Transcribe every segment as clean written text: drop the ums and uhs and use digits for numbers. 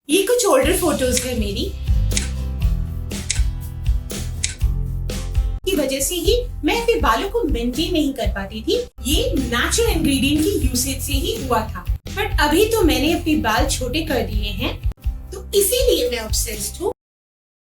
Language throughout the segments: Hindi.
ये कुछ ओल्डर फोटोज है मेरी, की वजह से ही मैं अपने बालों को मेंटेन नहीं कर पाती थी। ये नेचुरल इंग्रेडिएंट की यूसेज से ही हुआ था, बट अभी तो मैंने अपने बाल छोटे कर दिए हैं, तो इसीलिए मैं ऑब्सेस्ड हूँ।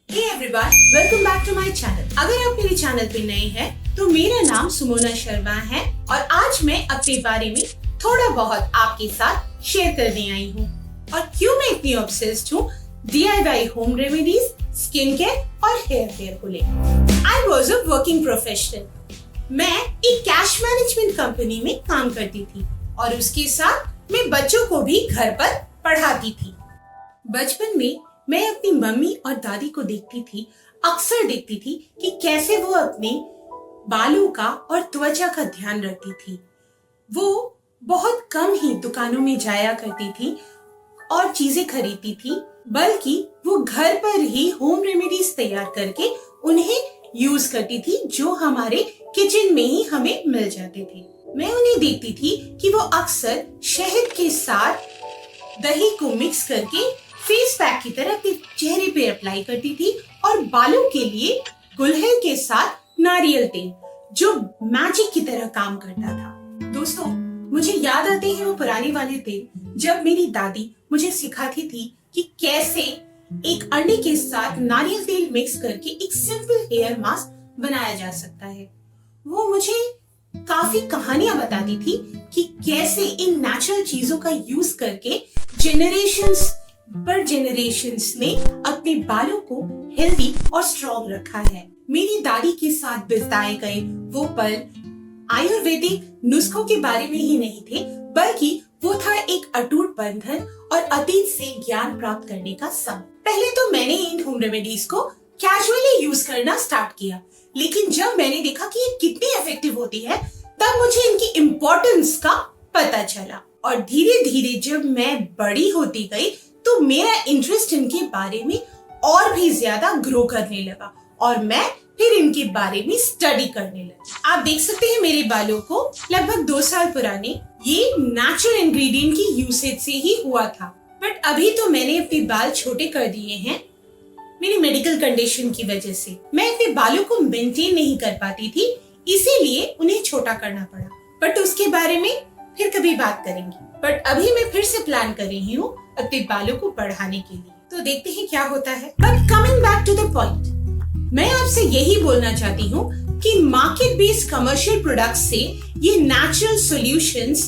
Hey everyone, welcome back to my channel। अगर आप मेरे चैनल पे नए हैं तो मेरा नाम सुमोना शर्मा है और आज मैं अपने बारे में थोड़ा बहुत आपके साथ शेयर करने आई हूँ। और क्यों मैं इतनी ऑब्सेस्ड हूँ DIY home remedies, skin care और हेयर केयर को लेकर। I was a working professional. मैं एक कैश मैनेजमेंट कंपनी में काम करती थी और उसके साथ मैं बच्चों को भी घर पर पढ़ाती थी। बचपन में मैं अपनी मम्मी और दादी को अक्सर देखती थी कि कैसे वो अपने बालों का और त्वचा का ध्यान रखती थी। वो बहुत कम ही दुकानों में जाया करती थी और चीजें खरीदती थी, बल्कि वो घर पर ही होम रेमेडीज तैयार करके उन्हें यूज करती थी, जो हमारे किचन में ही हमें मिल जाते थे। मैं उन्हें देखती थी कि वो अक्सर शहद के साथ दही को मिक्स करके फेस पैक की तरह अपने चेहरे पे अप्लाई करती थी और बालों के लिए गुलहड़ के साथ नारियल तेल, जो मैजिक की तरह काम करता था। दोस्तों, मुझे याद आते हैं वो पुराने वाले दिन जब मेरी दादी मुझे सिखाती थी कि कैसे एक अंडे के साथ नारियल तेल मिक्स करके एक सिंपल हेयर मास्क बनाया जा सकता है। वो मुझे काफी कहानियां बताती थी कि कैसे इन नेचुरल चीजों का यूज करके जेनरेशंस पर जेनरेशंस ने अपने बालों को हेल्दी और स्ट्रॉन्ग रखा है। मेरी दादी के साथ बिताए गए वो पल आयुर्वेदिक नुस्खों के बारे में ही नहीं थे, बल्कि वो था एक अटूट बंधन और अतीत से ज्ञान प्राप्त करने का समय। पहले तो मैंने इन होम रेमेडीज को कैजुअली यूज करना स्टार्ट किया, लेकिन जब मैंने देखा कि ये कितनी इफेक्टिव होती है, तब मुझे इनकी इम्पोर्टेंस का पता चला। और धीरे धीरे जब मैं बड़ी होती गई तो मेरा इंटरेस्ट इनके बारे में और भी ज्यादा ग्रो करने लगा और मैं फिर इनके बारे में स्टडी करने लगी। आप देख सकते हैं मेरे बालों को लगभग 2 साल पुराने ये नेचुरल इंग्रेडिएंट की यूसेज से ही हुआ था, बट अभी तो मैंने अपने बाल छोटे कर दिए हैं मेरी मेडिकल कंडीशन की वजह से। मैं अपने बालों को मेंटेन नहीं कर पाती थी, इसीलिए उन्हें छोटा करना पड़ा, बट उसके बारे में फिर कभी बात करेंगे। बट अभी मैं फिर से प्लान कर रही हूँ अपने बालों को बढ़ाने के लिए, तो देखते हैं क्या होता है। But coming back to the point, मैं आपसे यही बोलना चाहती हूँ कि मार्केट बेस्ड कमर्शियल प्रोडक्ट्स से ये natural solutions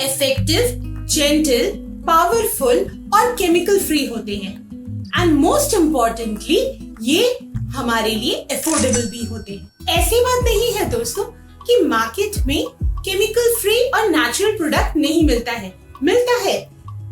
effective, gentle, powerful और केमिकल फ्री होते हैं। एंड मोस्ट इम्पोर्टेंटली ये हमारे लिए अफोर्डेबल भी होते हैं। ऐसी बात नहीं है दोस्तों कि मार्केट में केमिकल फ्री और नेचुरल प्रोडक्ट नहीं मिलता है,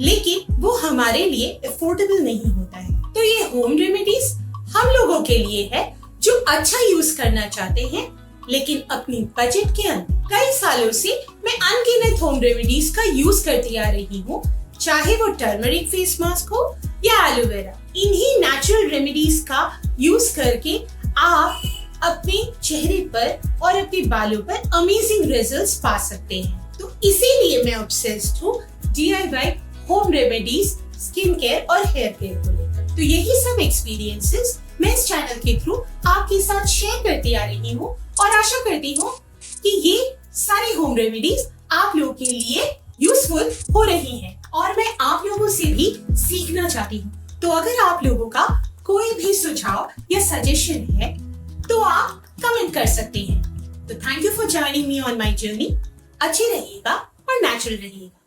लेकिन वो हमारे लिए अफोर्डेबल नहीं होता है। तो ये होम रेमेडीज हम लोगों के लिए है जो अच्छा यूज करना चाहते हैं, लेकिन अपनी बजट के अंदर। कई सालों से मैं अनगिनत होम रेमेडीज का यूज करती आ रही हूँ, चाहे वो टर्मरिक फेस मास्क हो या एलोवेरा। इन्हीं नेचुरल रेमेडीज का यूज करके आप अपने चेहरे पर और अपने बालों पर अमेजिंग रिजल्ट्स पा सकते हैं। तो इसीलिए मैं ऑब्सेस्ड हूँ DIY home remedies, skin care और हेयर केयर को लेकर। तो यही सब एक्सपीरियंसेस मैं इस चैनल के थ्रू आपके साथ शेयर करती आ रही हूँ और आशा करती हूँ कि ये सारी होम रेमेडीज आप लोगों के लिए यूजफुल हो रही हैं और मैं आप लोगों से भी सीखना चाहती हूँ। तो अगर आप लोगों का कोई भी सुझाव या सजेशन है तो आप कमेंट कर सकते हैं। तो thank you for joining me on my journey. अच्छे रहिएगा और नेचुरल रहिएगा।